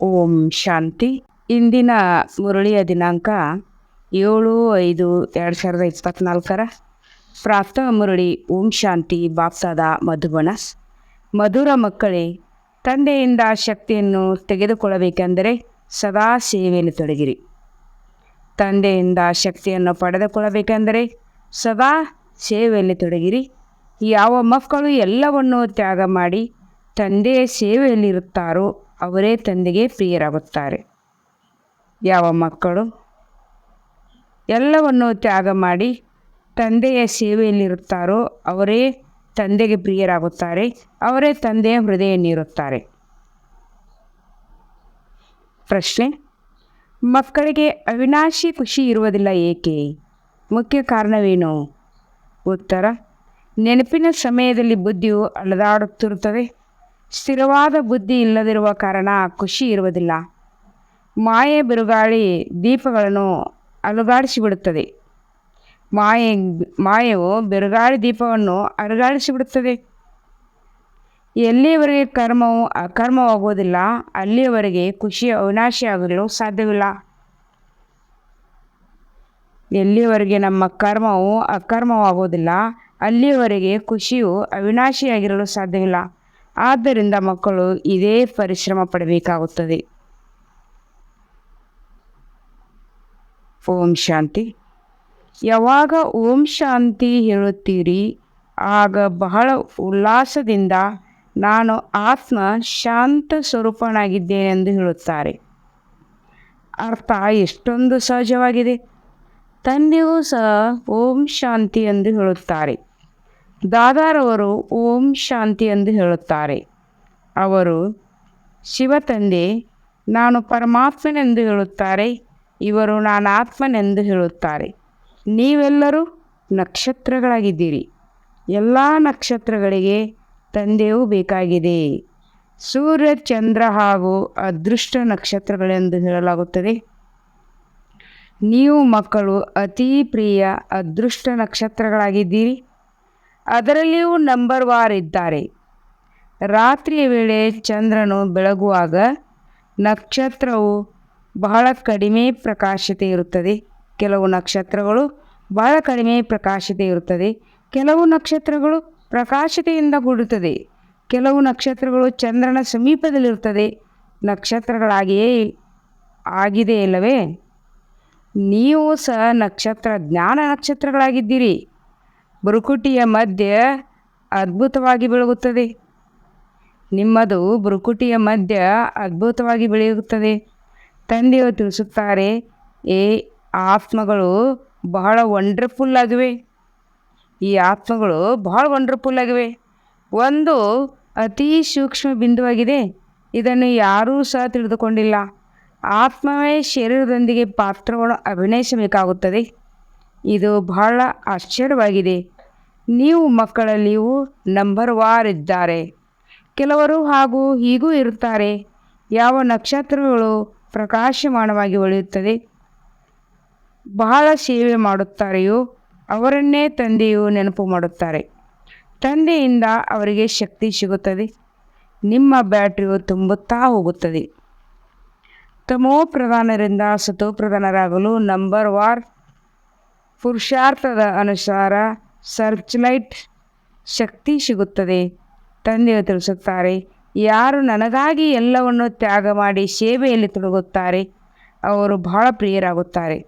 ಓಂ ಶಾಂತಿ. ಇಂದಿನ ಮುರಳಿಯ ದಿನಾಂಕ 7/5/2024. ಪ್ರಾತಃ ಮುರಳಿ. ಓಂ ಶಾಂತಿ. ಬಾಪ್ಸಾದ ಮಧುಬನ. ಮಧುರ ಮಕ್ಕಳೇ, ತಂದೆಯಿಂದ ಶಕ್ತಿಯನ್ನು ತೆಗೆದುಕೊಳ್ಳಬೇಕೆಂದರೆ ಸದಾ ಸೇವೆಯಲ್ಲಿ ತೊಡಗಿರಿ. ತಂದೆಯಿಂದ ಶಕ್ತಿಯನ್ನು ಪಡೆದುಕೊಳ್ಳಬೇಕೆಂದರೆ ಸದಾ ಸೇವೆಯಲ್ಲಿ ತೊಡಗಿರಿ. ಯಾವ ಮಕ್ಕಳು ಎಲ್ಲವನ್ನೂ ತ್ಯಾಗ ಮಾಡಿ ತಂದೆಯ ಸೇವೆಯಲ್ಲಿರುತ್ತಾರೋ ಅವರೇ ತಂದೆಗೆ ಪ್ರಿಯರಾಗುತ್ತಾರೆ. ಯಾವ ಮಕ್ಕಳು ಎಲ್ಲವನ್ನು ತ್ಯಾಗ ಮಾಡಿ ತಂದೆಯ ಸೇವೆಯಲ್ಲಿರುತ್ತಾರೋ ಅವರೇ ತಂದೆಗೆ ಪ್ರಿಯರಾಗುತ್ತಾರೆ, ಅವರೇ ತಂದೆಯ ಹೃದಯ ನೀರುತ್ತಾರೆ. ಪ್ರಶ್ನೆ: ಮಕ್ಕಳಿಗೆ ಅವಿನಾಶಿ ಖುಷಿ ಇರುವುದಿಲ್ಲ ಏಕೆ? ಮುಖ್ಯ ಕಾರಣವೇನು? ಉತ್ತರ: ನೆನಪಿನ ಸಮಯದಲ್ಲಿ ಬುದ್ಧಿಯು ಅಲೆದಾಡುತ್ತಿರುತ್ತದೆ. ಸ್ಥಿರವಾದ ಬುದ್ಧಿ ಇಲ್ಲದಿರುವ ಕಾರಣ ಖುಷಿ ಇರುವುದಿಲ್ಲ. ಮಾಯೆ ಬಿರುಗಾಳಿ ದೀಪಗಳನ್ನು ಅಲುಗಾಡಿಸಿಬಿಡುತ್ತದೆ. ಮಾಯವು ಬಿರುಗಾಳಿ ದೀಪವನ್ನು ಅಲುಗಾಡಿಸಿಬಿಡುತ್ತದೆ. ಎಲ್ಲಿಯವರೆಗೆ ಕರ್ಮವು ಅಕರ್ಮವಾಗುವುದಿಲ್ಲ ಅಲ್ಲಿಯವರೆಗೆ ಖುಷಿಯ ಅವಿನಾಶಿಯಾಗಲು ಸಾಧ್ಯವಿಲ್ಲ. ಎಲ್ಲಿಯವರೆಗೆ ನಮ್ಮ ಕರ್ಮವು ಅಕರ್ಮವಾಗುವುದಿಲ್ಲ ಅಲ್ಲಿಯವರೆಗೆ ಖುಷಿಯು ಅವಿನಾಶಿಯಾಗಿರಲು ಸಾಧ್ಯವಿಲ್ಲ. ಆದ್ದರಿಂದ ಮಕ್ಕಳು ಇದೇ ಪರಿಶ್ರಮ ಪಡಬೇಕಾಗುತ್ತದೆ. ಓಂ ಶಾಂತಿ. ಯಾವಾಗ ಓಂ ಶಾಂತಿ ಹೇಳುತ್ತೀರಿ ಆಗ ಬಹಳ ಉಲ್ಲಾಸದಿಂದ ನಾನು ಆತ್ಮ ಶಾಂತ ಸ್ವರೂಪನಾಗಿದ್ದೇನೆ ಎಂದು ಹೇಳುತ್ತಾರೆ. ಅರ್ಥ ಎಷ್ಟೊಂದು ಸಹಜವಾಗಿದೆ. ತಂದೆಯೂ ಸಹ ಓಂ ಶಾಂತಿ ಎಂದು ಹೇಳುತ್ತಾರೆ. ದಾದಾರವರು ಓಂ ಶಾಂತಿ ಎಂದು ಹೇಳುತ್ತಾರೆ. ಅವರು ಶಿವ ತಂದೆ ನಾನು ಪರಮಾತ್ಮನೆಂದು ಹೇಳುತ್ತಾರೆ. ಇವರು ನಾನು ಆತ್ಮನೆಂದು ಹೇಳುತ್ತಾರೆ. ನೀವೆಲ್ಲರೂ ನಕ್ಷತ್ರಗಳಾಗಿದ್ದೀರಿ. ಎಲ್ಲ ನಕ್ಷತ್ರಗಳಿಗೆ ತಂದೆಯೂ ಬೇಕಾಗಿದೆ. ಸೂರ್ಯ, ಚಂದ್ರ ಹಾಗೂ ಅದೃಷ್ಟ ನಕ್ಷತ್ರಗಳೆಂದು ಹೇಳಲಾಗುತ್ತದೆ. ನೀವು ಮಕ್ಕಳು ಅತೀ ಪ್ರಿಯ ಅದೃಷ್ಟ ನಕ್ಷತ್ರಗಳಾಗಿದ್ದೀರಿ. ಅದರಲ್ಲಿಯೂ ನಂಬರ್ ವಾರ್ ಇದ್ದಾರೆ. ರಾತ್ರಿಯ ವೇಳೆ ಚಂದ್ರನು ಬೆಳಗುವಾಗ ನಕ್ಷತ್ರವು ಬಹಳ ಕಡಿಮೆ ಪ್ರಕಾಶತೆ ಇರುತ್ತದೆ. ಕೆಲವು ನಕ್ಷತ್ರಗಳು ಬಹಳ ಕಡಿಮೆ ಪ್ರಕಾಶತೆ ಇರುತ್ತದೆ. ಕೆಲವು ನಕ್ಷತ್ರಗಳು ಪ್ರಕಾಶತೆಯಿಂದ ಕೂಡುತ್ತದೆ. ಕೆಲವು ನಕ್ಷತ್ರಗಳು ಚಂದ್ರನ ಸಮೀಪದಲ್ಲಿರುತ್ತದೆ. ನಕ್ಷತ್ರಗಳಾಗಿಯೇ ಆಗಿದೆಯಲ್ಲವೇ? ನೀವು ಸಹ ನಕ್ಷತ್ರ ಜ್ಞಾನ ನಕ್ಷತ್ರಗಳಾಗಿದ್ದೀರಿ. ಭ್ರುಕುಟಿಯ ಮಧ್ಯೆ ಅದ್ಭುತವಾಗಿ ಬೆಳಗುತ್ತದೆ. ನಿಮ್ಮದು ಭ್ರುಕುಟಿಯ ಮಧ್ಯ ಅದ್ಭುತವಾಗಿ ಬೆಳೆಯುತ್ತದೆ. ತಂದೆಯು ತಿಳಿಸುತ್ತಾರೆ, ಆತ್ಮಗಳು ಬಹಳ ವಂಡರ್ಫುಲ್ ಆಗಿವೆ. ಈ ಆತ್ಮಗಳು ಬಹಳ ವಂಡರ್ಫುಲ್ ಆಗಿವೆ. ಒಂದು ಅತಿ ಸೂಕ್ಷ್ಮ ಬಿಂದುವಾಗಿದೆ. ಇದನ್ನು ಯಾರೂ ಸಹ ತಿಳಿದುಕೊಂಡಿಲ್ಲ. ಆತ್ಮವೇ ಶರೀರದೊಂದಿಗೆ ಪಾತ್ರವನ್ನು ಅಭಿನಯಿಸಬೇಕಾಗುತ್ತದೆ. ಇದು ಬಹಳ ಆಶ್ಚರ್ಯವಾಗಿದೆ. ನೀವು ಮಕ್ಕಳಲ್ಲಿಯೂ ನಂಬರ್ ವಾರ್ ಇದ್ದಾರೆ. ಕೆಲವರು ಹಾಗೂ ಹೀಗೂ ಇರುತ್ತಾರೆ. ಯಾವ ನಕ್ಷತ್ರಗಳು ಪ್ರಕಾಶಮಾನವಾಗಿ ಹೊಳೆಯುತ್ತದೆ, ಬಹಳ ಸೇವೆ ಮಾಡುತ್ತಾರೆಯೋ ಅವರನ್ನೇ ತಂದೆಯು ನೆನಪು ಮಾಡುತ್ತಾರೆ. ತಂದೆಯಿಂದ ಅವರಿಗೆ ಶಕ್ತಿ ಸಿಗುತ್ತದೆ. ನಿಮ್ಮ ಬ್ಯಾಟರಿಯು ತುಂಬುತ್ತಾ ಹೋಗುತ್ತದೆ. ತಮೋ ಪ್ರಧಾನರಿಂದ ಸತೋ ಪ್ರಧಾನರಾಗಲು ನಂಬರ್ ವಾರ್ ಪುರುಷಾರ್ಥದ ಅನುಸಾರ ಸರ್ಚ್ ಲೈಟ್ ಶಕ್ತಿ ಸಿಗುತ್ತದೆ. ತಂದೆಯು ತಿಳಿಸುತ್ತಾರೆ, ಯಾರು ನನಗಾಗಿ ಎಲ್ಲವನ್ನು ತ್ಯಾಗ ಮಾಡಿ ಸೇವೆಯಲ್ಲಿ ತೊಡಗುತ್ತಾರೆ ಅವರು ಬಹಳ ಪ್ರಿಯರಾಗುತ್ತಾರೆ.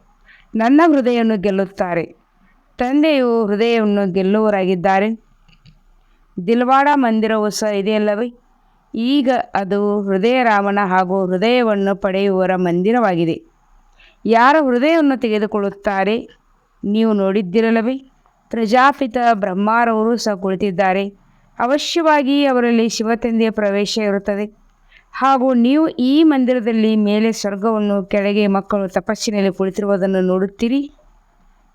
ನನ್ನ ಹೃದಯವನ್ನು ಗೆಲ್ಲುತ್ತಾರೆ. ತಂದೆಯು ಹೃದಯವನ್ನು ಗೆಲ್ಲುವವರಾಗಿದ್ದಾರೆ. ದಿಲ್ವಾಡ ಮಂದಿರವು ಸಹ ಇದೆಯಲ್ಲವೇ? ಈಗ ಅದು ಹೃದಯ ರಾಮನ ಹಾಗೂ ಹೃದಯವನ್ನು ಪಡೆಯುವವರ ಮಂದಿರವಾಗಿದೆ. ಯಾರ ಹೃದಯವನ್ನು ತೆಗೆದುಕೊಳ್ಳುತ್ತಾರೆ ನೀವು ನೋಡಿದ್ದಿರಲ್ಲವೇ? ಪ್ರಜಾಪಿತ ಬ್ರಹ್ಮಾರವರು ಸಹ ಕುಳಿತಿದ್ದಾರೆ. ಅವಶ್ಯವಾಗಿ ಅವರಲ್ಲಿ ಶಿವತಂದೆಯ ಪ್ರವೇಶ ಇರುತ್ತದೆ. ಹಾಗೂ ನೀವು ಈ ಮಂದಿರದಲ್ಲಿ ಮೇಲೆ ಸ್ವರ್ಗವನ್ನು, ಕೆಳಗೆ ಮಕ್ಕಳು ತಪಸ್ಸಿನಲ್ಲಿ ಕುಳಿತಿರುವುದನ್ನು ನೋಡುತ್ತೀರಿ.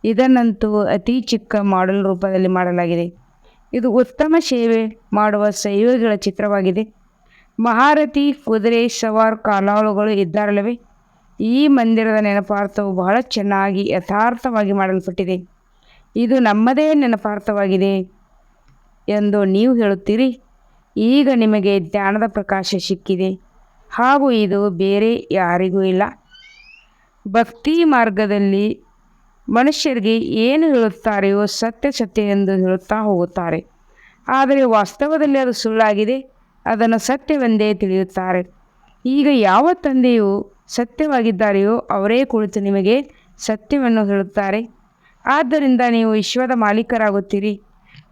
ಇದನ್ನಂತೂ ಅತಿ ಚಿಕ್ಕ ಮಾಡೆಲ್ ರೂಪದಲ್ಲಿ ಮಾಡಲಾಗಿದೆ. ಇದು ಉತ್ತಮ ಸೇವೆ ಮಾಡುವ ಸಹಯೋಗಿಗಳ ಚಿತ್ರವಾಗಿದೆ. ಮಹಾರಥಿ, ಕುದುರೆ ಸವಾರ್, ಕಾಲಾಳುಗಳು ಇದ್ದಾರಲ್ಲವೇ? ಈ ಮಂದಿರದ ನೆನಪಾರ್ಥವು ಬಹಳ ಚೆನ್ನಾಗಿ ಯಥಾರ್ಥವಾಗಿ ಮಾಡಲ್ಪಟ್ಟಿದೆ. ಇದು ನಮ್ಮದೇ ನೆನಪಾರ್ಥವಾಗಿದೆ ಎಂದು ನೀವು ಹೇಳುತ್ತೀರಿ. ಈಗ ನಿಮಗೆ ಜ್ಞಾನದ ಪ್ರಕಾಶ ಸಿಕ್ಕಿದೆ. ಹಾಗೂ ಇದು ಬೇರೆ ಯಾರಿಗೂ ಇಲ್ಲ. ಭಕ್ತಿ ಮಾರ್ಗದಲ್ಲಿ ಮನುಷ್ಯರಿಗೆ ಏನು ಹೇಳುತ್ತಾರೆಯೋ ಸತ್ಯ ಎಂದು ಹೇಳುತ್ತಾ ಹೋಗುತ್ತಾರೆ. ಆದರೆ ವಾಸ್ತವದಲ್ಲಿ ಅದು ಸುಳ್ಳಾಗಿದೆ. ಅದನ್ನು ಸತ್ಯವೆಂದೇ ತಿಳಿಯುತ್ತಾರೆ. ಈಗ ಯಾವ ತಂದೆಯು ಸತ್ಯವಾಗಿದ್ದಾರೆಯೋ ಅವರೇ ಕುಳಿತು ನಿಮಗೆ ಸತ್ಯವನ್ನು ಹೇಳುತ್ತಾರೆ. ಆದ್ದರಿಂದ ನೀವು ವಿಶ್ವದ ಮಾಲೀಕರಾಗುತ್ತೀರಿ.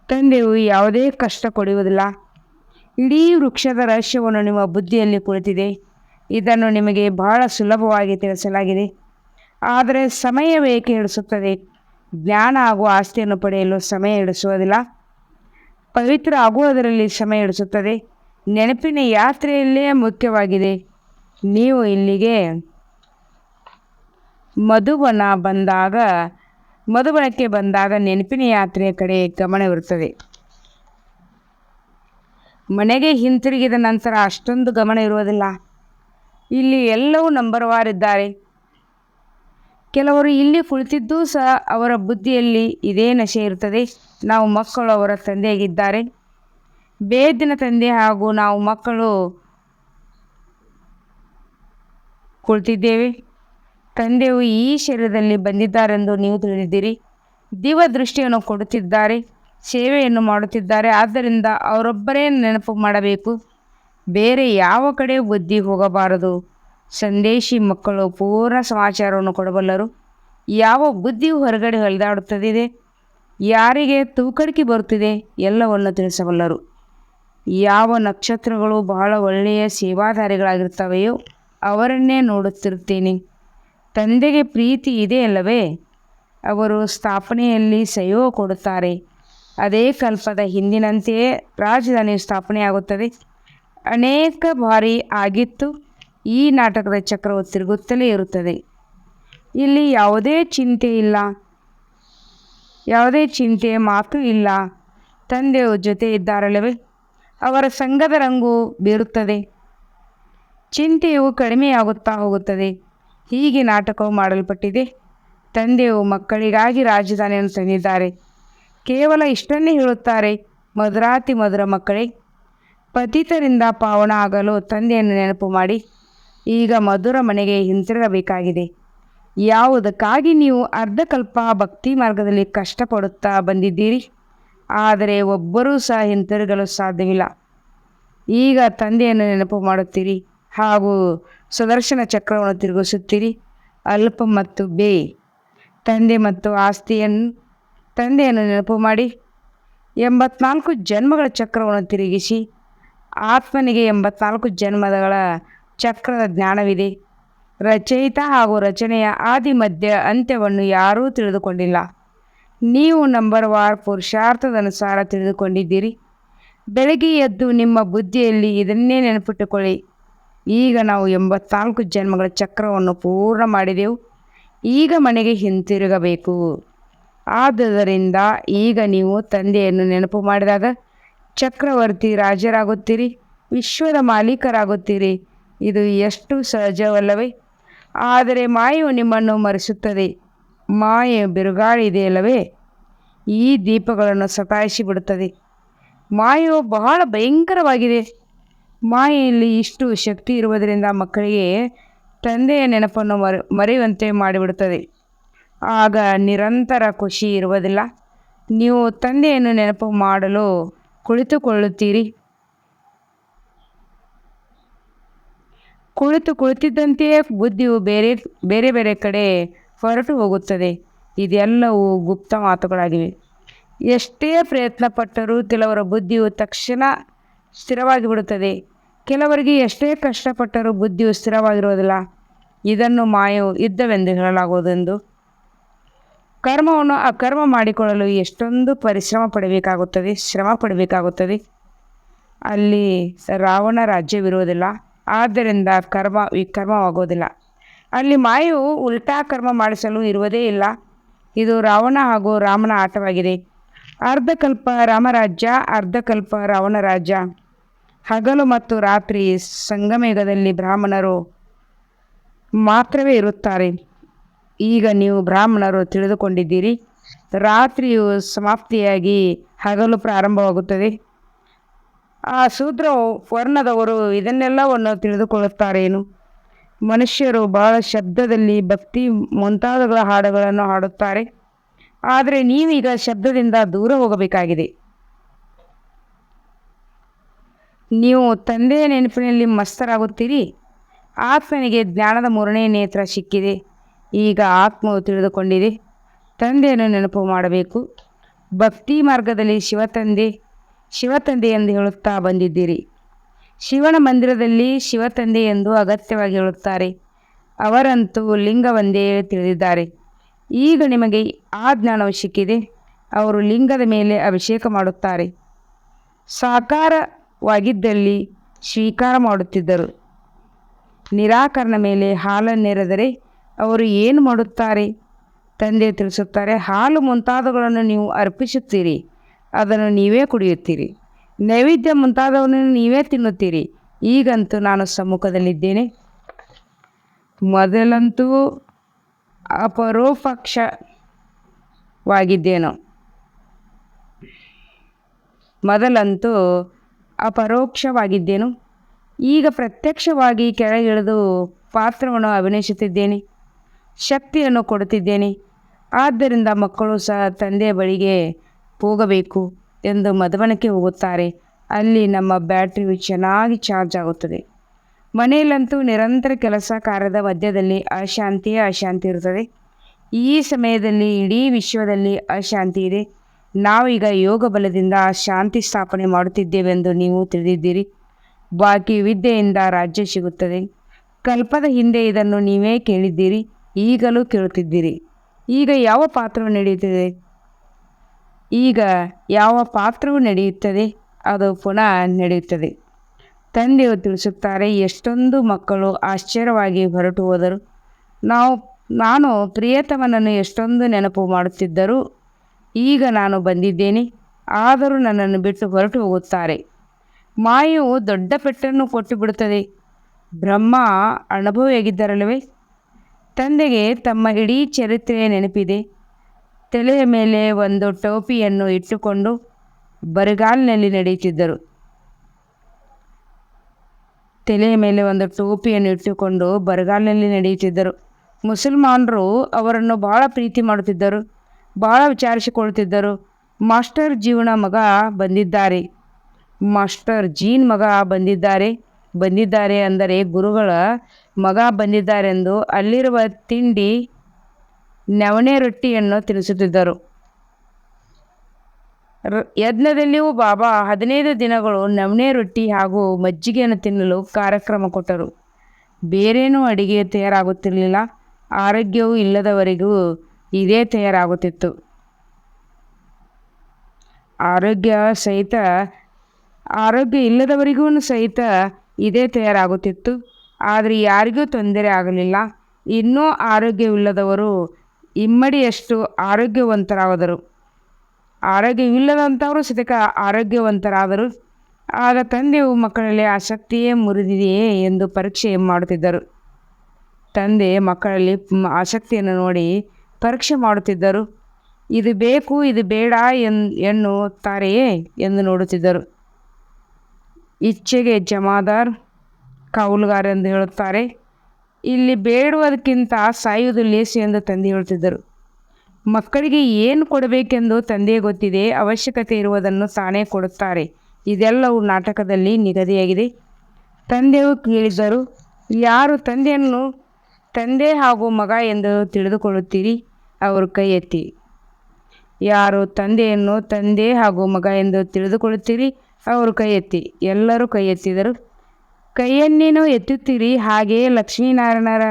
ತಂದೆಯು ಯಾವುದೇ ಕಷ್ಟ ಕೊಡುವುದಿಲ್ಲ. ಇಡೀ ವೃಕ್ಷದ ರಹಸ್ಯವನ್ನು ನಿಮ್ಮ ಬುದ್ಧಿಯಲ್ಲಿ ಕುಳಿತಿದೆ. ಇದನ್ನು ನಿಮಗೆ ಬಹಳ ಸುಲಭವಾಗಿ ತಿಳಿಸಲಾಗಿದೆ. ಆದರೆ ಸಮಯ ಏಕೆ ಹಿಡಿಸುತ್ತದೆ? ಜ್ಞಾನ ಹಾಗೂ ಆಸ್ತಿಯನ್ನು ಪಡೆಯಲು ಸಮಯ ಹಿಡಿಸುವುದಿಲ್ಲ. ಪವಿತ್ರ ಆಗುವುದರಲ್ಲಿ ಸಮಯ ಹಿಡಿಸುತ್ತದೆ. ನೆನಪಿನ ಯಾತ್ರೆಯಲ್ಲೇ ಮುಖ್ಯವಾಗಿದೆ. ನೀವು ಇಲ್ಲಿಗೆ ಮಧುಬನಕ್ಕೆ ಬಂದಾಗ ನೆನಪಿನ ಯಾತ್ರೆಯ ಕಡೆ ಗಮನವಿರುತ್ತದೆ. ಮನೆಗೆ ಹಿಂತಿರುಗಿದ ನಂತರ ಅಷ್ಟೊಂದು ಗಮನ ಇರುವುದಿಲ್ಲ. ಇಲ್ಲಿ ಎಲ್ಲವೂ ನಂಬರ್ವಾರಿದ್ದಾರೆ. ಕೆಲವರು ಇಲ್ಲಿ ಕುಳಿತಿದ್ದೂ ಸಹ ಅವರ ಬುದ್ಧಿಯಲ್ಲಿ ಇದೇ ನಶೆ ಇರುತ್ತದೆ. ನಾವು ಮಕ್ಕಳು ಅವರ ತಂದೆಯಾಗಿದ್ದಾರೆ. ಬೇದಿನ ತಂದೆ ಹಾಗೂ ನಾವು ಮಕ್ಕಳು ಕುಳಿತಿದ್ದೇವೆ. ತಂದೆಯು ಈ ಶರೀರದಲ್ಲಿ ಬಂದಿದ್ದಾರೆಂದು ನೀವು ತಿಳಿದಿದ್ದೀರಿ. ದಿವ್ಯ ದೃಷ್ಟಿಯನ್ನು ಕೊಡುತ್ತಿದ್ದಾರೆ, ಸೇವೆಯನ್ನು ಮಾಡುತ್ತಿದ್ದಾರೆ. ಆದ್ದರಿಂದ ಅವರೊಬ್ಬರೇ ನೆನಪು ಮಾಡಬೇಕು. ಬೇರೆ ಯಾವ ಕಡೆ ಬುದ್ಧಿ ಹೋಗಬಾರದು. ಸಂದೇಶಿ ಮಕ್ಕಳು ಪೂರ್ಣ ಸಮಾಚಾರವನ್ನು ಕೊಡಬಲ್ಲರು. ಯಾವ ಬುದ್ಧಿಯು ಹೊರಗಡೆ ಹರಿದಾಡುತ್ತದೆ, ಯಾರಿಗೆ ತೂಕಡಿಕೆ ಬರುತ್ತಿದೆ ಎಲ್ಲವನ್ನು ತಿಳಿಸಬಲ್ಲರು. ಯಾವ ನಕ್ಷತ್ರಗಳು ಬಹಳ ಒಳ್ಳೆಯ ಸೇವಾಧಾರಿಗಳಾಗಿರ್ತವೆಯೋ ಅವರನ್ನೇ ನೋಡುತ್ತಿರುತ್ತೇನೆ. ತಂದೆಗೆ ಪ್ರೀತಿ ಇದೆಯಲ್ಲವೇ? ಅವರು ಸ್ಥಾಪನೆಯಲ್ಲಿ ಸಹಯೋಗ ಕೊಡುತ್ತಾರೆ. ಅದೇ ಕಲ್ಪದ ಹಿಂದಿನಂತೆಯೇ ರಾಜಧಾನಿಯು ಸ್ಥಾಪನೆಯಾಗುತ್ತದೆ. ಅನೇಕ ಬಾರಿ ಆಗಿತ್ತು. ಈ ನಾಟಕದ ಚಕ್ರವು ತಿರುಗುತ್ತಲೇ ಇರುತ್ತದೆ. ಇಲ್ಲಿ ಯಾವುದೇ ಚಿಂತೆ ಮಾತು ಇಲ್ಲ. ತಂದೆಯು ಜೊತೆ ಇದ್ದಾರಲ್ಲವೇ? ಅವರ ಸಂಘದ ರಂಗು ಬೀರುತ್ತದೆ. ಚಿಂತೆಯು ಕಡಿಮೆಯಾಗುತ್ತಾ ಹೋಗುತ್ತದೆ. ಹೀಗೆ ನಾಟಕವು ಮಾಡಲ್ಪಟ್ಟಿದೆ. ತಂದೆಯು ಮಕ್ಕಳಿಗಾಗಿ ರಾಜಧಾನಿಯನ್ನು ತಂದಿದ್ದಾರೆ. ಕೇವಲ ಇಷ್ಟನ್ನೇ ಹೇಳುತ್ತಾರೆ, ಮಧುರಾತಿ ಮಧುರ ಮಕ್ಕಳೇ, ಪತಿತರಿಂದ ಪಾವನ ಆಗಲು ತಂದೆಯನ್ನು ನೆನಪು ಮಾಡಿ. ಈಗ ಮಧುರ ಮನೆಗೆ ಹಿಂತಿರುಗಬೇಕಾಗಿದೆ. ಯಾವುದಕ್ಕಾಗಿ ನೀವು ಅರ್ಧಕಲ್ಪ ಭಕ್ತಿ ಮಾರ್ಗದಲ್ಲಿ ಕಷ್ಟಪಡುತ್ತಾ ಬಂದಿದ್ದೀರಿ. ಆದರೆ ಒಬ್ಬರೂ ಸಹ ಹಿಂತಿರುಗಲು ಸಾಧ್ಯವಿಲ್ಲ. ಈಗ ತಂದೆಯನ್ನು ನೆನಪು ಮಾಡುತ್ತೀರಿ ಹಾಗೂ ಸುದರ್ಶನ ಚಕ್ರವನ್ನು ತಿರುಗಿಸುತ್ತೀರಿ. ಅಲ್ಪ ಮತ್ತು ಬೇ ತಂದೆಯನ್ನು ನೆನಪು ಮಾಡಿ. 84 ಜನ್ಮಗಳ ಚಕ್ರವನ್ನು ತಿರುಗಿಸಿ. ಆತ್ಮನಿಗೆ 84 ಜನ್ಮಗಳ ಚಕ್ರದ ಜ್ಞಾನವಿದೆ. ರಚಯಿತ ಹಾಗೂ ರಚನೆಯ ಆದಿ ಮಧ್ಯ ಅಂತ್ಯವನ್ನು ಯಾರೂ ತಿಳಿದುಕೊಂಡಿಲ್ಲ. ನೀವು ನಂಬರ್ವಾರ್ ಪುರುಷಾರ್ಥದನುಸಾರ ತಿಳಿದುಕೊಂಡಿದ್ದೀರಿ. ಬೆಳಗ್ಗೆ ಎದ್ದು ನಿಮ್ಮ ಬುದ್ಧಿಯಲ್ಲಿ ಇದನ್ನೇ ನೆನಪಿಟ್ಟುಕೊಳ್ಳಿ. ಈಗ ನಾವು 84 ಜನ್ಮಗಳ ಚಕ್ರವನ್ನು ಪೂರ್ಣ ಮಾಡಿದೆವು. ಈಗ ಮನೆಗೆ ಹಿಂತಿರುಗಬೇಕು. ಆದುದರಿಂದ ಈಗ ನೀವು ತಂದೆಯನ್ನು ನೆನಪು ಮಾಡಿದಾಗ ಚಕ್ರವರ್ತಿ ರಾಜರಾಗುತ್ತೀರಿ, ವಿಶ್ವದ ಮಾಲೀಕರಾಗುತ್ತೀರಿ. ಇದು ಎಷ್ಟು ಸಹಜವಲ್ಲವೇ? ಆದರೆ ಮಾಯೆಯು ನಿಮ್ಮನ್ನು ಮರೆಸುತ್ತದೆ. ಮಾಯೆಯ ಬಿರುಗಾಳಿ ಇದೆಯಲ್ಲವೇ? ಈ ದೀಪಗಳನ್ನು ಸತಾಯಿಸಿ ಬಿಡುತ್ತದೆ. ಮಾಯೆಯು ಬಹಳ ಭಯಂಕರವಾಗಿದೆ. ಮಾಯೆಯಲ್ಲಿ ಇಷ್ಟು ಶಕ್ತಿ ಇರುವುದರಿಂದ ಮಕ್ಕಳಿಗೆ ತಂದೆಯ ನೆನಪನ್ನು ಮರೆಯುವಂತೆ ಮಾಡಿಬಿಡುತ್ತದೆ. ಆಗ ನಿರಂತರ ಖುಷಿ ಇರುವುದಿಲ್ಲ. ನೀವು ತಂದೆಯನ್ನು ನೆನಪು ಮಾಡಲು ಕುಳಿತಿದ್ದಂತೆಯೇ ಬುದ್ಧಿಯು ಬೇರೆ ಬೇರೆ ಕಡೆ ಹೊರಟು ಹೋಗುತ್ತದೆ. ಇದೆಲ್ಲವೂ ಗುಪ್ತ ಮಾತುಗಳಾಗಿವೆ. ಎಷ್ಟೇ ಪ್ರಯತ್ನ ಪಟ್ಟರೂ ಕೆಲವರ ಬುದ್ಧಿಯು ತಕ್ಷಣ ಸ್ಥಿರವಾಗಿ ಬಿಡುತ್ತದೆ. ಕೆಲವರಿಗೆ ಎಷ್ಟೇ ಕಷ್ಟಪಟ್ಟರೂ ಬುದ್ಧಿಯು ಸ್ಥಿರವಾಗಿರುವುದಿಲ್ಲ. ಇದನ್ನು ಮಾಯೆಯು ಯುದ್ಧವೆಂದು ಹೇಳಲಾಗುವುದೆಂದು. ಕರ್ಮವನ್ನು ಅಕರ್ಮ ಮಾಡಿಕೊಳ್ಳಲು ಎಷ್ಟೊಂದು ಶ್ರಮ ಪಡಬೇಕಾಗುತ್ತದೆ. ಅಲ್ಲಿ ರಾವಣ ರಾಜ್ಯವಿರುವುದಿಲ್ಲ. ಆದ್ದರಿಂದ ವಿಕರ್ಮವಾಗುವುದಿಲ್ಲ. ಅಲ್ಲಿ ಮಾಯೆಯು ಉಲ್ಟಾ ಕರ್ಮ ಮಾಡಿಸಲು ಇರುವುದೇ ಇಲ್ಲ. ಇದು ರಾವಣ ಹಾಗೂ ರಾಮನ ಆಟವಾಗಿದೆ. ಅರ್ಧಕಲ್ಪ ರಾಮರಾಜ್ಯ, ಅರ್ಧಕಲ್ಪ ರಾವಣ ರಾಜ್ಯ. ಹಗಲು ಮತ್ತು ರಾತ್ರಿ ಸಂಗಮಯುಗದಲ್ಲಿ ಬ್ರಾಹ್ಮಣರು ಮಾತ್ರವೇ ಇರುತ್ತಾರೆ. ಈಗ ನೀವು ಬ್ರಾಹ್ಮಣರು ತಿಳಿದುಕೊಂಡಿದ್ದೀರಿ. ರಾತ್ರಿಯು ಸಮಾಪ್ತಿಯಾಗಿ ಹಗಲು ಪ್ರಾರಂಭವಾಗುತ್ತದೆ. ಆ ಶೂದ್ರ ವರ್ಣದವರು ಇದನ್ನೆಲ್ಲವನ್ನು ತಿಳಿದುಕೊಳ್ಳುತ್ತಾರೇನು? ಮನುಷ್ಯರು ಬಹಳ ಶಬ್ದದಲ್ಲಿ ಭಕ್ತಿ ಮುಂತಾದಗಳ ಹಾಡುಗಳನ್ನು ಹಾಡುತ್ತಾರೆ, ಆದರೆ ನೀವೀಗ ಶಬ್ದದಿಂದ ದೂರ ಹೋಗಬೇಕಾಗಿದೆ. ನೀವು ತಂದೆಯ ನೆನಪಿನಲ್ಲಿ ಮಸ್ತರಾಗುತ್ತೀರಿ. ಆತ್ಮನಿಗೆ ಜ್ಞಾನದ ಮೂರನೇ ನೇತ್ರ ಸಿಕ್ಕಿದೆ. ಈಗ ಆತ್ಮವು ತಿಳಿದುಕೊಂಡಿದೆ. ತಂದೆಯನ್ನು ನೆನಪು ಮಾಡಬೇಕು. ಭಕ್ತಿ ಮಾರ್ಗದಲ್ಲಿ ಶಿವತಂದೆ ಎಂದು ಹೇಳುತ್ತಾ ಬಂದಿದ್ದೀರಿ. ಶಿವನ ಮಂದಿರದಲ್ಲಿ ಶಿವತಂದೆ ಎಂದು ಅಗತ್ಯವಾಗಿ ಹೇಳುತ್ತಾರೆ. ಅವರಂತೂ ಲಿಂಗವೊಂದೇ ತಿಳಿದಿದ್ದಾರೆ. ಈಗ ನಿಮಗೆ ಆ ಜ್ಞಾನವು ಸಿಕ್ಕಿದೆ. ಅವರು ಲಿಂಗದ ಮೇಲೆ ಅಭಿಷೇಕ ಮಾಡುತ್ತಾರೆ. ಸಾಕಾರವಾಗಿದ್ದಲ್ಲಿ ಸ್ವೀಕಾರ ಮಾಡುತ್ತಿದ್ದರು. ನಿರಾಕರಣ ಮೇಲೆ ಹಾಲನ್ನೆರೆದರೆ ಅವರು ಏನು ಮಾಡುತ್ತಾರೆ? ತಂದೆ ತಿಳಿಸುತ್ತಾರೆ, ಹಾಲು ಮುಂತಾದವುಗಳನ್ನು ನೀವು ಅರ್ಪಿಸುತ್ತೀರಿ, ಅದನ್ನು ನೀವೇ ಕುಡಿಯುತ್ತೀರಿ. ನೈವೇದ್ಯ ಮುಂತಾದವನ್ನು ನೀವೇ ತಿನ್ನುತ್ತೀರಿ. ಈಗಂತೂ ನಾನು ಸಮ್ಮುಖದಲ್ಲಿದ್ದೇನೆ. ಮೊದಲಂತೂ ಅಪರೋಕ್ಷವಾಗಿದ್ದೇನು. ಈಗ ಪ್ರತ್ಯಕ್ಷವಾಗಿ ಕೆಳಗಿಳಿದು ಪಾತ್ರವನ್ನು ಅಭಿನಯಿಸುತ್ತಿದ್ದೇನೆ, ಶಕ್ತಿಯನ್ನು ಕೊಡುತ್ತಿದ್ದೇನೆ. ಆದ್ದರಿಂದ ಮಕ್ಕಳು ಸಹ ತಂದೆಯ ಬಳಿಗೆ ಹೋಗಬೇಕು ಎಂದು ಮಧುಬನಕ್ಕೆ ಹೋಗುತ್ತಾರೆ. ಅಲ್ಲಿ ನಮ್ಮ ಬ್ಯಾಟ್ರಿಯು ಚೆನ್ನಾಗಿ ಚಾರ್ಜ್ ಆಗುತ್ತದೆ. ಮನೆಯಲ್ಲಂತೂ ನಿರಂತರ ಕೆಲಸ ಕಾರ್ಯದ ಮಧ್ಯದಲ್ಲಿ ಅಶಾಂತಿ ಇರುತ್ತದೆ. ಈ ಸಮಯದಲ್ಲಿ ಇಡೀ ವಿಶ್ವದಲ್ಲಿ ಅಶಾಂತಿ ಇದೆ. ನಾವೀಗ ಯೋಗ ಬಲದಿಂದ ಶಾಂತಿ ಸ್ಥಾಪನೆ ಮಾಡುತ್ತಿದ್ದೇವೆಂದು ನೀವು ತಿಳಿದಿದ್ದೀರಿ. ಬಾಕಿ ವಿದ್ಯೆಯಿಂದ ರಾಜ್ಯ ಸಿಗುತ್ತದೆ. ಕಲ್ಪದ ಹಿಂದೆ ಇದನ್ನು ನೀವೇ ಕೇಳಿದ್ದೀರಿ, ಈಗಲೂ ಕೇಳುತ್ತಿದ್ದೀರಿ. ಈಗ ಯಾವ ಪಾತ್ರವು ನಡೆಯುತ್ತದೆ, ಅದು ಪುನಃ ನಡೆಯುತ್ತದೆ. ತಂದೆಯು ತಿಳಿಸುತ್ತಾರೆ, ಎಷ್ಟೊಂದು ಮಕ್ಕಳು ಆಶ್ಚರ್ಯವಾಗಿ ಹೊರಟು ಹೋದರು. ನಾನು ಪ್ರಿಯತಮನನ್ನು ಎಷ್ಟೊಂದು ನೆನಪು ಮಾಡುತ್ತಿದ್ದರೂ ಈಗ ನಾನು ಬಂದಿದ್ದೇನೆ, ಆದರೂ ನನ್ನನ್ನು ಬಿಟ್ಟು ಹೊರಟು ಹೋಗುತ್ತಾರೆ. ಮಾಯೆಯು ದೊಡ್ಡ ಪೆಟ್ಟನ್ನು ಕೊಟ್ಟು ಬಿಡುತ್ತದೆ. ಬ್ರಹ್ಮ ಅನುಭವಿಯಾಗಿದ್ದರಲ್ಲವೇ? ತಂದೆಗೆ ತಮ್ಮ ಇಡೀ ಚರಿತ್ರೆಯ ನೆನಪಿದೆ. ತಲೆಯ ಮೇಲೆ ಒಂದು ಟೋಪಿಯನ್ನು ಇಟ್ಟುಕೊಂಡು ಬರಿಗಾಲಿನಲ್ಲಿ ನಡೆಯುತ್ತಿದ್ದರು. ಮುಸಲ್ಮಾನರು ಅವರನ್ನು ಬಹಳ ಪ್ರೀತಿ ಮಾಡುತ್ತಿದ್ದರು, ಬಹಳ ವಿಚಾರಿಸಿಕೊಳ್ಳುತ್ತಿದ್ದರು. ಮಾಸ್ಟರ್ ಜೀನ್ ಮಗ ಬಂದಿದ್ದಾರೆ ಅಂದರೆ ಗುರುಗಳ ಮಗ ಬಂದಿದ್ದಾರೆಂದು ಅಲ್ಲಿರುವ ತಿಂಡಿ ನವಣೆ ರೊಟ್ಟಿಯನ್ನು ತಿನ್ನಿಸುತ್ತಿದ್ದರು. ಯಜ್ಞದಲ್ಲಿಯೂ ಬಾಬಾ 15 ದಿನಗಳು ನವಣೆ ರೊಟ್ಟಿ ಹಾಗೂ ಮಜ್ಜಿಗೆಯನ್ನು ತಿನ್ನಲು ಕಾರ್ಯಕ್ರಮ ಕೊಟ್ಟರು. ಬೇರೇನೂ ಅಡಿಗೆ ತಯಾರಾಗುತ್ತಿರಲಿಲ್ಲ. ಆರೋಗ್ಯವೂ ಇಲ್ಲದವರಿಗೂ ಇದೇ ತಯಾರಾಗುತ್ತಿತ್ತು. ಆರೋಗ್ಯ ಇಲ್ಲದವರಿಗೂ ಸಹಿತ ಇದೇ ತಯಾರಾಗುತ್ತಿತ್ತು. ಆದರೆ ಯಾರಿಗೂ ತೊಂದರೆ ಆಗಲಿಲ್ಲ. ಇನ್ನೂ ಆರೋಗ್ಯವಿಲ್ಲದವರು ಇಮ್ಮಡಿಯಷ್ಟು ಆರೋಗ್ಯವಿಲ್ಲದಂಥವರು ಸತತ ಆರೋಗ್ಯವಂತರಾದರು. ಆಗ ತಂದೆಯು ಮಕ್ಕಳಲ್ಲಿ ಆಸಕ್ತಿಯೇ ಮುರಿದಿದೆಯೇ ಎಂದು ಪರೀಕ್ಷೆ ಮಾಡುತ್ತಿದ್ದರು. ತಂದೆ ಮಕ್ಕಳಲ್ಲಿ ಆಸಕ್ತಿಯನ್ನು ನೋಡಿ ಪರೀಕ್ಷೆ ಮಾಡುತ್ತಿದ್ದರು. ಇದು ಬೇಕು, ಇದು ಬೇಡ ಎನ್ನುತ್ತಾರೆಯೇ ಎಂದು ನೋಡುತ್ತಿದ್ದರು. ಇಚ್ಛೆಗೆ ಜಮಾದಾರ್ ಕೌಲುಗಾರ ಎಂದು ಹೇಳುತ್ತಾರೆ. ಇಲ್ಲಿ ಬೇಡುವುದಕ್ಕಿಂತ ಸಾಯುವುದು ಲೇಸು ಎಂದು ತಂದೆ ಹೇಳುತ್ತಿದ್ದರು. ಮಕ್ಕಳಿಗೆ ಏನು ಕೊಡಬೇಕೆಂದು ತಂದೆಗೆ ಗೊತ್ತಿದೆ. ಅವಶ್ಯಕತೆ ಇರುವುದನ್ನು ತಾನೇ ಕೊಡುತ್ತಾರೆ. ಇದೆಲ್ಲವೂ ನಾಟಕದಲ್ಲಿ ನಿಗದಿಯಾಗಿದೆ. ತಂದೆಯು ಕೇಳಿದರು, ಯಾರು ತಂದೆ ಹಾಗೂ ಮಗ ಎಂದು ತಿಳಿದುಕೊಳ್ಳುತ್ತೀರಿ? ಅವರು ಕೈ ಎತ್ತಿ. ಯಾರು ತಂದೆಯನ್ನು ತಂದೆ ಹಾಗೂ ಮಗ ಎಂದು ತಿಳಿದುಕೊಳ್ಳುತ್ತೀರಿ? ಅವರು ಕೈ ಎತ್ತಿ. ಎಲ್ಲರೂ ಕೈ ಎತ್ತಿದರು. ಕೈಯನ್ನೇನೋ ಎತ್ತುತ್ತೀರಿ, ಹಾಗೆಯೇ ಲಕ್ಷ್ಮೀನಾರಾಯಣರ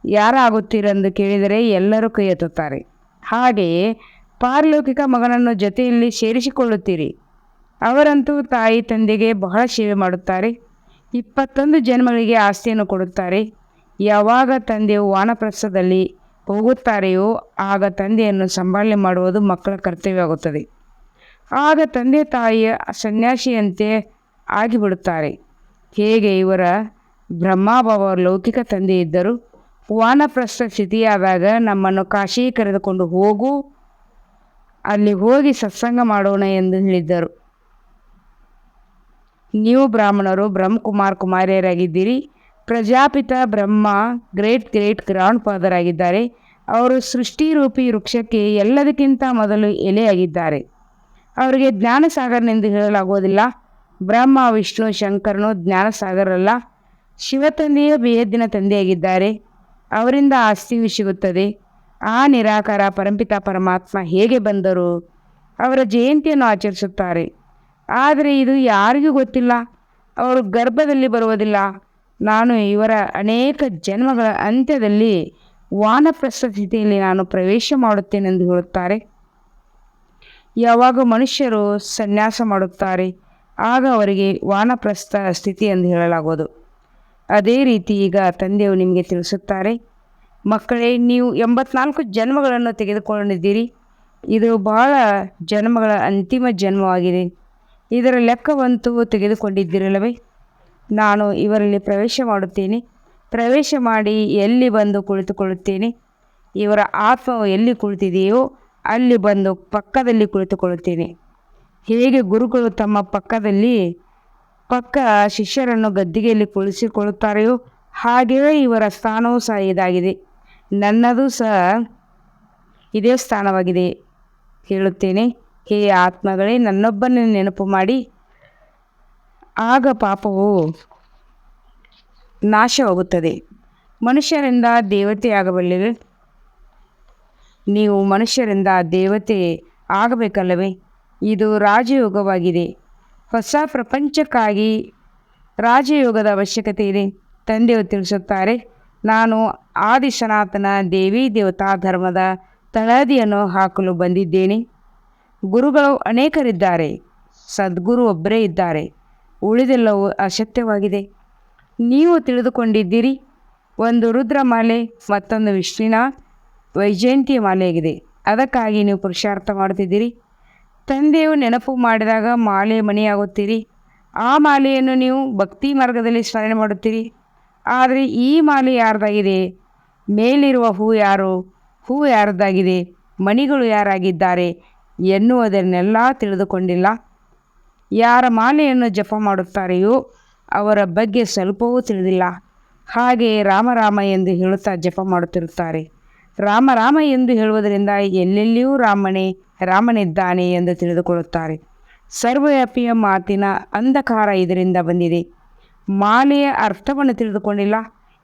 ಯಾರಾಗುತ್ತೀರೆಂದು ಕೇಳಿದರೆ ಎಲ್ಲರೂ ಕೈ ಎತ್ತುತ್ತಾರೆ. ಹಾಗೆಯೇ ಪಾರಲೌಕಿಕ ಮಗನನ್ನು ಜೊತೆಯಲ್ಲಿ ಸೇರಿಸಿಕೊಳ್ಳುತ್ತೀರಿ. ಅವರಂತೂ ತಾಯಿ ತಂದೆಗೆ ಬಹಳ ಸೇವೆ ಮಾಡುತ್ತಾರೆ. 21 ಜನ್ಮಗಳಿಗೆ ಆಸ್ತಿಯನ್ನು ಕೊಡುತ್ತಾರೆ. ಯಾವಾಗ ತಂದೆಯು ವಾನಪ್ರಸ್ಥದಲ್ಲಿ ಹೋಗುತ್ತಾರೆಯೋ ಆಗ ತಂದೆಯನ್ನು ಸಂಭಾಲನೆ ಮಾಡುವುದು ಮಕ್ಕಳ ಕರ್ತವ್ಯವಾಗುತ್ತದೆ. ಆಗ ತಂದೆ ತಾಯಿಯ ಸನ್ಯಾಸಿಯಂತೆ ಆಗಿಬಿಡುತ್ತಾರೆ. ಹೇಗೆ ಇವರ ಬ್ರಹ್ಮಭಾವ ಲೌಕಿಕ ತಂದೆ ಇದ್ದರು. ವಾನಪ್ರಸ್ಥ ಸ್ಥಿತಿಯಾದಾಗ ನಮ್ಮನ್ನು ಕಾಶಿಗೆ ಕರೆದುಕೊಂಡು ಹೋಗು, ಅಲ್ಲಿ ಹೋಗಿ ಸತ್ಸಂಗ ಮಾಡೋಣ ಎಂದು ಹೇಳಿದ್ದರು. ನೀವು ಬ್ರಾಹ್ಮಣರು Brahmakumar ಕುಮಾರಿಯರಾಗಿದ್ದೀರಿ. Prajapita Brahma great grand father ಆಗಿದ್ದಾರೆ. ಅವರು ಸೃಷ್ಟಿರೂಪಿ ವೃಕ್ಷಕ್ಕೆ ಎಲ್ಲದಕ್ಕಿಂತ ಮೊದಲು ಎಲೆಯಾಗಿದ್ದಾರೆ. ಅವರಿಗೆ ಜ್ಞಾನಸಾಗರನೆಂದು ಹೇಳಲಾಗುವುದಿಲ್ಲ. ಬ್ರಹ್ಮ ವಿಷ್ಣು ಶಂಕರನು ಜ್ಞಾನಸಾಗರಲ್ಲ. ಶಿವತಂದೆಯೇ ಬೇಯದ್ದಿನ ತಂದೆಯಾಗಿದ್ದಾರೆ. ಅವರಿಂದ ಆಸ್ತಿಯು ಸಿಗುತ್ತದೆ. ಆ ನಿರಾಕಾರ ಪರಂಪಿತ ಪರಮಾತ್ಮ ಹೇಗೆ ಬಂದರು? ಅವರ ಜಯಂತಿಯನ್ನು ಆಚರಿಸುತ್ತಾರೆ. ಆದರೆ ಇದು ಯಾರಿಗೂ ಗೊತ್ತಿಲ್ಲ. ಅವರು ಗರ್ಭದಲ್ಲಿ ಬರುವುದಿಲ್ಲ. ನಾನು ಇವರ ಅನೇಕ ಜನ್ಮಗಳ ಅಂತ್ಯದಲ್ಲಿ ವಾನಪ್ರಸ್ಥ ಸ್ಥಿತಿಯಲ್ಲಿ ನಾನು ಪ್ರವೇಶ ಮಾಡುತ್ತೇನೆಂದು ಹೇಳುತ್ತಾರೆ. ಯಾವಾಗ ಮನುಷ್ಯರು ಸನ್ಯಾಸ ಮಾಡುತ್ತಾರೆ ಆಗ ಅವರಿಗೆ ವಾನಪ್ರಸ್ಥ ಸ್ಥಿತಿ ಎಂದು ಹೇಳಲಾಗುವುದು. ಅದೇ ರೀತಿ ಈಗ ತಂದೆಯು ನಿಮಗೆ ತಿಳಿಸುತ್ತಾರೆ, ಮಕ್ಕಳೇ, ನೀವು 84 ಜನ್ಮಗಳನ್ನು ತೆಗೆದುಕೊಂಡಿದ್ದೀರಿ. ಇದು ಬಹಳ ಜನ್ಮಗಳ ಅಂತಿಮ ಜನ್ಮವಾಗಿದೆ. ಇದರ ಲೆಕ್ಕವಂತೂ ತೆಗೆದುಕೊಂಡಿದ್ದಿರಲ್ಲವೇ? ನಾನು ಇವರಲ್ಲಿ ಪ್ರವೇಶ ಮಾಡುತ್ತೇನೆ. ಪ್ರವೇಶ ಮಾಡಿ ಎಲ್ಲಿ ಬಂದು ಕುಳಿತುಕೊಳ್ಳುತ್ತೇನೆ. ಇವರ ಆತ್ಮವು ಎಲ್ಲಿ ಕುಳಿತಿದೆಯೋ ಅಲ್ಲಿ ಬಂದು ಪಕ್ಕದಲ್ಲಿ ಕುಳಿತುಕೊಳ್ಳುತ್ತೇನೆ. ಹೇಗೆ ಗುರುಗಳು ತಮ್ಮ ಪಕ್ಕ ಶಿಷ್ಯರನ್ನು ಗದ್ದಿಗೆಯಲ್ಲಿ ಕುಳಿಸಿಕೊಳ್ಳುತ್ತಾರೆಯೋ ಹಾಗೆಯೇ ಇವರ ಸ್ಥಾನವೂ ಸಹ ಇದಾಗಿದೆ. ನನ್ನದು ಸಹ ಇದೇ ಸ್ಥಾನವಾಗಿದೆ. ಹೇಳುತ್ತೇನೆ, ಹೇ ಆತ್ಮಗಳೇ, ನನ್ನೊಬ್ಬನೇ ನೆನಪು ಮಾಡಿ. ಆಗ ಪಾಪವು ನಾಶವಾಗುತ್ತದೆ. ಮನುಷ್ಯರಿಂದ ದೇವತೆಯಾಗಬಲ್ಲಿವೆ. ನೀವು ಮನುಷ್ಯರಿಂದ ದೇವತೆ ಆಗಬೇಕಲ್ಲವೇ? ಇದು ರಾಜಯೋಗವಾಗಿದೆ. ಹೊಸ ಪ್ರಪಂಚಕ್ಕಾಗಿ ರಾಜಯೋಗದ ಅವಶ್ಯಕತೆ ಇದೆ. ತಂದೆಯು ತಿಳಿಸುತ್ತಾರೆ, ನಾನು ಆದಿ ಸನಾತನ ದೇವಿ ದೇವತಾ ಧರ್ಮದ ತಳಹದಿಯನ್ನು ಹಾಕಲು ಬಂದಿದ್ದೇನೆ. ಗುರುಗಳು ಅನೇಕರಿದ್ದಾರೆ, ಸದ್ಗುರು ಒಬ್ಬರೇ ಇದ್ದಾರೆ. ಉಳಿದೆಲ್ಲವೂ ಅಸತ್ಯವಾಗಿದೆ. ನೀವು ತಿಳಿದುಕೊಂಡಿದ್ದೀರಿ, ಒಂದು ರುದ್ರಮಾಲೆ ಮತ್ತೊಂದು ವಿಷ್ಣುವಿನ ವೈಜಯಂತಿಯ ಮಾಲೆಯಾಗಿದೆ. ಅದಕ್ಕಾಗಿ ನೀವು ಪುರುಷಾರ್ಥ ಮಾಡುತ್ತಿದ್ದೀರಿ. ತಂದೆಯು ನೆನಪು ಮಾಡಿದಾಗ ಮಾಲೆ ಮಣಿಯಾಗುತ್ತೀರಿ. ಆ ಮಾಲೆಯನ್ನು ನೀವು ಭಕ್ತಿ ಮಾರ್ಗದಲ್ಲಿ ಸ್ಮರಣೆ ಮಾಡುತ್ತೀರಿ. ಆದರೆ ಈ ಮಾಲೆ ಯಾರ್ದಾಗಿದೆ? ಮೇಲಿರುವ ಹೂ ಯಾರದಾಗಿದೆ? ಮಣಿಗಳು ಯಾರಾಗಿದ್ದಾರೆ ಎನ್ನುವುದನ್ನೆಲ್ಲ ತಿಳಿದುಕೊಂಡಿಲ್ಲ. ಯಾರ ಮಾಲೆಯನ್ನು ಜಪ ಮಾಡುತ್ತಾರೆಯೋ ಅವರ ಬಗ್ಗೆ ಸ್ವಲ್ಪವೂ ತಿಳಿದಿಲ್ಲ. ಹಾಗೆಯೇ ರಾಮ ಎಂದು ಹೇಳುತ್ತಾ ಜಪ ಮಾಡುತ್ತಿರುತ್ತಾರೆ. ರಾಮ ಎಂದು ಹೇಳುವುದರಿಂದ ಎಲ್ಲೆಲ್ಲಿಯೂ ರಾಮನಿದ್ದಾನೆ ಎಂದು ತಿಳಿದುಕೊಳ್ಳುತ್ತಾರೆ. ಸರ್ವವ್ಯಾಪಿಯ ಮಾತಿನ ಅಂಧಕಾರ ಇದರಿಂದ ಬಂದಿದೆ. ಮಾಲೆಯ ಅರ್ಥವನ್ನು ತಿಳಿದುಕೊಂಡಿಲ್ಲ.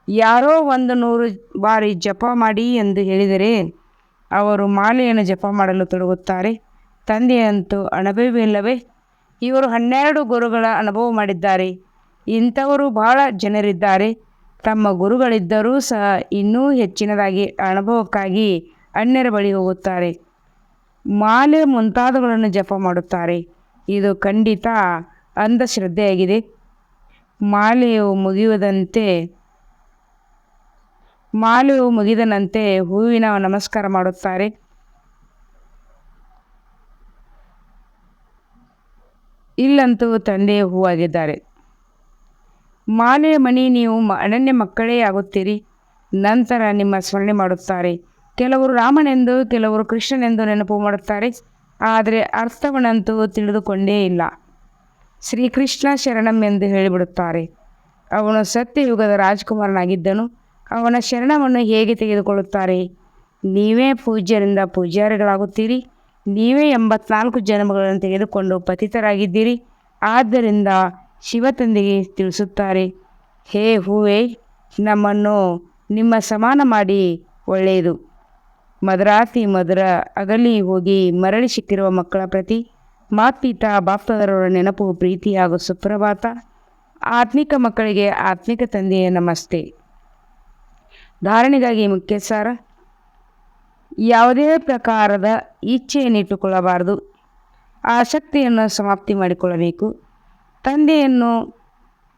ಯಾರೋ 100 ಬಾರಿ ಜಪ ಮಾಡಿ ಎಂದು ಹೇಳಿದರೆ ಅವರು ಮಾಲೆಯನ್ನು ಜಪ ಮಾಡಲು ತೊಡಗುತ್ತಾರೆ. ತಂದೆಯಂತೂ ಅನುಭವವಿಲ್ಲವೇ? ಇವರು 12 ಗುರುಗಳ ಅನುಭವ ಮಾಡಿದ್ದಾರೆ. ಇಂಥವರು ಬಹಳ ಜನರಿದ್ದಾರೆ. ತಮ್ಮ ಗುರುಗಳಿದ್ದರೂ ಸಹ ಇನ್ನೂ ಹೆಚ್ಚಿನದಾಗಿ ಅನುಭವಕ್ಕಾಗಿ ಅನ್ಯರ ಬಳಿ ಹೋಗುತ್ತಾರೆ. ಮಾಲೆ ಮುಂತಾದವುಗಳನ್ನು ಜಪ ಮಾಡುತ್ತಾರೆ. ಇದು ಖಂಡಿತ ಅಂಧಶ್ರದ್ಧೆಯಾಗಿದೆ. ಮಾಲೆಯು ಮುಗಿದನಂತೆ ಹೂವಿನ ನಮಸ್ಕಾರ ಮಾಡುತ್ತಾರೆ. ಇಲ್ಲಂತೂ ತಂದೆಯ ಹೂವಾಗಿದ್ದಾರೆ. ಮಾಲೆಯ ಮಣಿ ನೀವು ಅನನ್ಯ ಮಕ್ಕಳೇ ಆಗುತ್ತೀರಿ. ನಂತರ ನಿಮ್ಮ ಸ್ಮರಣೆ ಮಾಡುತ್ತಾರೆ. ಕೆಲವರು ರಾಮನೆಂದು ಕೆಲವರು ಕೃಷ್ಣನೆಂದು ನೆನಪು ಮಾಡುತ್ತಾರೆ. ಆದರೆ ಅರ್ಥವನ್ನಂತೂ ತಿಳಿದುಕೊಂಡೇ ಇಲ್ಲ. ಶ್ರೀಕೃಷ್ಣ ಶರಣಂ ಎಂದು ಹೇಳಿಬಿಡುತ್ತಾರೆ. ಅವನು ಸತ್ಯಯುಗದ ರಾಜಕುಮಾರನಾಗಿದ್ದನು. ಅವನ ಶರಣವನ್ನು ಹೇಗೆ ತೆಗೆದುಕೊಳ್ಳುತ್ತಾರೆ? ನೀವೇ ಪೂಜ್ಯರಿಂದ ಪೂಜ್ಯರುಗಳಾಗುತ್ತೀರಿ. ನೀವೇ 84 ಜನ್ಮಗಳನ್ನು ತೆಗೆದುಕೊಂಡು ಪತಿತರಾಗಿದ್ದೀರಿ. ಆದ್ದರಿಂದ ಶಿವತಂದೆಗೆ ತಿಳಿಸುತ್ತಾರೆ, ಹೇ ಹೂವೇ, ನಮ್ಮನ್ನು ನಿಮ್ಮ ಸಮಾನ ಮಾಡಿ ಒಳ್ಳೆಯದು. ಮಧುರಾತಿ ಮಧುರ ಅಗಲಿ ಹೋಗಿ ಮರಳಿ ಸಿಕ್ಕಿರುವ ಮಕ್ಕಳ ಪ್ರತಿ ಮಾತ್ಪಿತಾ ಬಾಪ್ತಾದರವರ ನೆನಪು, ಪ್ರೀತಿ ಹಾಗೂ ಸುಪ್ರಭಾತ. ಆತ್ಮಿಕ ಮಕ್ಕಳಿಗೆ ಆತ್ಮಿಕ ತಂದೆಯ ನಮಸ್ತೆ. ಧಾರಣೆಗಾಗಿ ಮುಖ್ಯ ಸಾರ: ಯಾವುದೇ ಪ್ರಕಾರದ ಇಚ್ಛೆಯನ್ನಿಟ್ಟುಕೊಳ್ಳಬಾರದು. ಆಸಕ್ತಿಯನ್ನು ಸಮಾಪ್ತಿ ಮಾಡಿಕೊಳ್ಳಬೇಕು.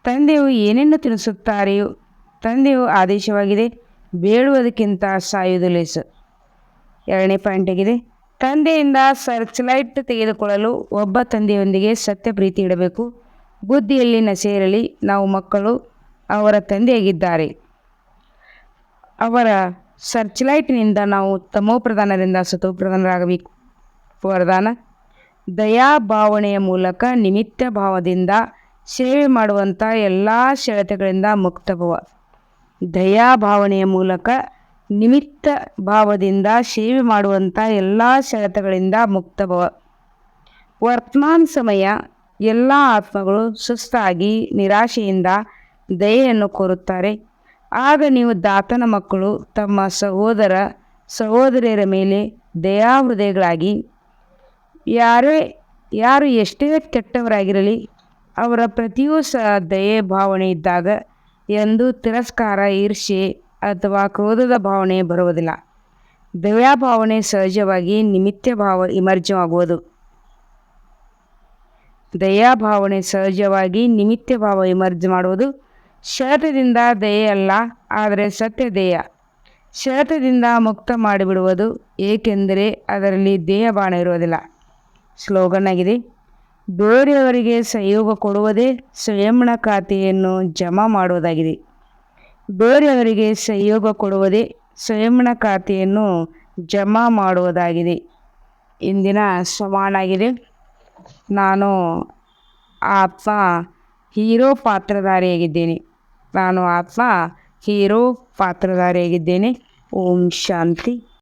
ತಂದೆಯು ಏನನ್ನು ತಿಳಿಸುತ್ತಾರೆಯೋ ತಂದೆಯು ಆದೇಶವಾಗಿದೆ. ಬೇಡುವುದಕ್ಕಿಂತ ಸಾಯುವುದು ಲೇಸು. 2ನೇ ಪಾಯಿಂಟ್ ಆಗಿದೆ. ತಂದೆಯಿಂದ ಸರ್ಚ್ಲೈಟ್ ತೆಗೆದುಕೊಳ್ಳಲು ಒಬ್ಬ ತಂದೆಯೊಂದಿಗೆ ಸತ್ಯ ಪ್ರೀತಿ ಇಡಬೇಕು. ಬುದ್ಧಿಯಲ್ಲಿ ನಶೆ ಇರಲಿ. ನಾವು ಮಕ್ಕಳು ಅವರ ತಂದೆಯಾಗಿದ್ದಾರೆ. ಅವರ ಸರ್ಚ್ಲೈಟ್ನಿಂದ ನಾವು ತಮೋಪ್ರಧಾನರಿಂದ ಸತೋಪ್ರಧಾನರಾಗಬೇಕು. ವರದಾನ: ದಯಾಭಾವನೆಯ ಮೂಲಕ ನಿಮಿತ್ತ ಭಾವದಿಂದ ಸೇವೆ ಮಾಡುವಂಥ ಎಲ್ಲ ಸೆಳೆತಗಳಿಂದ ಮುಕ್ತಭವ. ದಯಾಭಾವನೆಯ ಮೂಲಕ ನಿಮಿತ್ತ ಭಾವದಿಂದ ಸೇವೆ ಮಾಡುವಂಥ ಎಲ್ಲ ಸೆಳೆತಗಳಿಂದ ಮುಕ್ತಭವ. ವರ್ತಮಾನ ಸಮಯ ಎಲ್ಲ ಆತ್ಮಗಳು ಸುಸ್ತಾಗಿ ನಿರಾಶೆಯಿಂದ ದಯೆಯನ್ನು ಕೋರುತ್ತಾರೆ. ಆಗ ನೀವು ದಾತನ ಮಕ್ಕಳು ತಮ್ಮ ಸಹೋದರ ಸಹೋದರಿಯರ ಮೇಲೆ ದಯಾಹೃದಯಗಳಾಗಿ, ಯಾರು ಎಷ್ಟೇ ಕೆಟ್ಟವರಾಗಿರಲಿ ಅವರ ಪ್ರತಿಯೂ ಸಹ ದಯೆ ಭಾವನೆ ಇದ್ದಾಗ ಎಂದು ತಿರಸ್ಕಾರ, ಈರ್ಷೆ ಅಥವಾ ಕ್ರೋಧದ ಭಾವನೆ ಬರುವುದಿಲ್ಲ. ದಯಾಭಾವನೆ ಸಹಜವಾಗಿ ನಿಮಿತ್ತ ಭಾವ ವಿಮರ್ಜವಾಗುವುದು. ದಯಾಭಾವನೆ ಸಹಜವಾಗಿ ನಿಮಿತ್ತ ಭಾವ ವಿಮರ್ಜ ಮಾಡುವುದು. ಸೆಳೆತದಿಂದ ದಯೆ ಅಲ್ಲ, ಆದರೆ ಸತ್ಯ ದಯ ಸೆಳೆತದಿಂದ ಮುಕ್ತ ಮಾಡಿಬಿಡುವುದು, ಏಕೆಂದರೆ ಅದರಲ್ಲಿ ದೇಹಬಾಣ ಇರುವುದಿಲ್ಲ. ಸ್ಲೋಗನ್ ಆಗಿದೆ: ಬೇರೆಯವರಿಗೆ ಸಹಯೋಗ ಕೊಡುವುದೇ ಸ್ವಯಂನ ಖಾತೆಯನ್ನು ಜಮಾ ಮಾಡುವುದಾಗಿದೆ. ಬೇರೆಯವರಿಗೆ ಸಹಯೋಗ ಕೊಡುವುದೇ ಸ್ವಯಂನ ಖಾತೆಯನ್ನು ಜಮಾ ಮಾಡುವುದಾಗಿದೆ. ಇಂದಿನ ಸವಾಲಾಗಿದೆ: ನಾನು ಆತ್ಮ ಹೀರೋ ಪಾತ್ರಧಾರಿಯಾಗಿದ್ದೇನೆ. ಓಂ ಶಾಂತಿ.